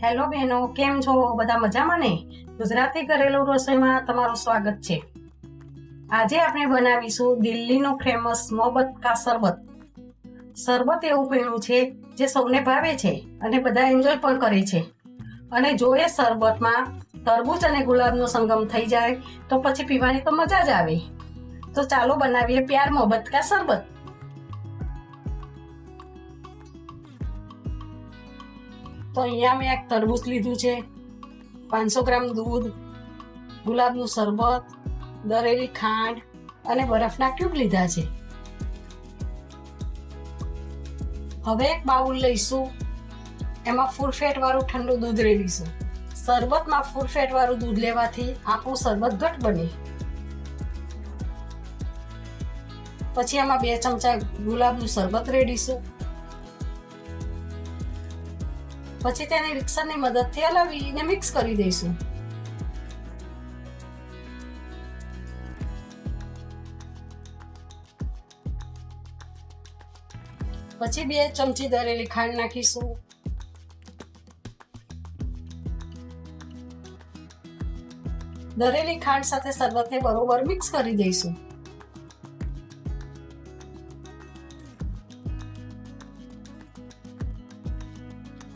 Hello બહેનો, કેમ છો? બધા મજામાં ને? ગુજરાતી ઘરેલું રસોઈમાં તમારું સ્વાગત છે. આજે આપણે બનાવીશું દિલ્હીનું ફેમસ મોહબ્બત કા શરબત. શરબત એવું પીણું છે જે સૌને ભાવે છે અને બધા એન્જોય પણ કરે છે. અને જો એ શરબતમાં તરબૂચ અને ગુલાબનો સંગમ થઈ જાય તો પછી પીવાની તો મજા જ આવે. તો ચાલો બનાવીએ પ્યાર મોહબ્બત કા શરબત. તો અહીંયા મેં એક તરબૂચ લીધું છે, 500 ગ્રામ દૂધ, ગુલાબનું શરબત, દળેલી ખાંડ અને બરફના ક્યુબ લીધા છે. હવે એક બાઉલ લઈશું, એમાં ફૂલ ફેટ વાળું ઠંડુ દૂધ રેડીશું. શરબતમાં ફૂલ ફેટ વાળું દૂધ લેવાથી આપણું શરબત ઘટ બને. પછી એમાં 2 ચમચા ગુલાબનું શરબત રેડીશું. પછી તેને મિક્સરની મદદથી હલાવીને મિક્સ કરી દઈશું. પછી 2 ચમચી દળેલી ખાંડ નાખીશું. દળેલી ખાંડ સાથે શરબતને બરોબર મિક્સ કરી દઈશું.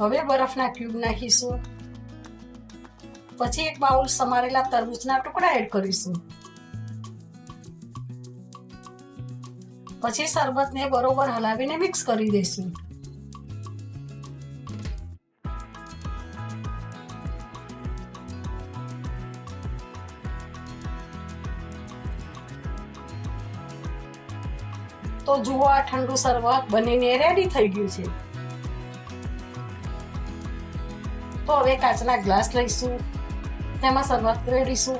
હવે બરફના ક્યુબ નાખીશું. પછી એક બાઉલ સમારેલા તરબૂચના ટુકડા એડ કરીશું. પછી શરબતને બરોબર હલાવીને મિક્સ કરી દઈશું. તો જુઓ, આ ઠંડુ શરબત બનીને રેડી થઈ ગયું છે. તો હવે કાચના ગ્લાસ લઈશું, તેમાં શરબત રેડીશું.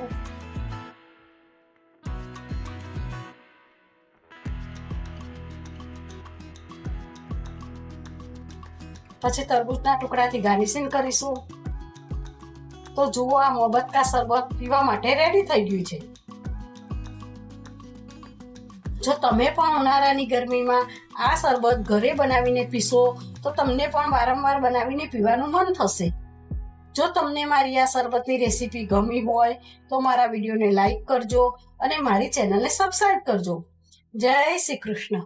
પછી તરબૂચના ટુકડાથી ગાર્નિશિંગ કરીશું. તો જુઓ, આ મોહબ્બત કા શરબત પીવા માટે રેડી થઈ ગયું છે. જો તમે પણ ઉનાળાની ગરમીમાં આ શરબત ઘરે બનાવીને પીશો તો તમને પણ વારંવાર બનાવીને પીવાનું મન થશે. જો તમને મારી આ શરબતની રેસીપી ગમી હોય તો મારા વિડીયોને લાઈક કરજો અને મારી ચેનલને સબસ્ક્રાઇબ કરજો. જય શ્રી કૃષ્ણ.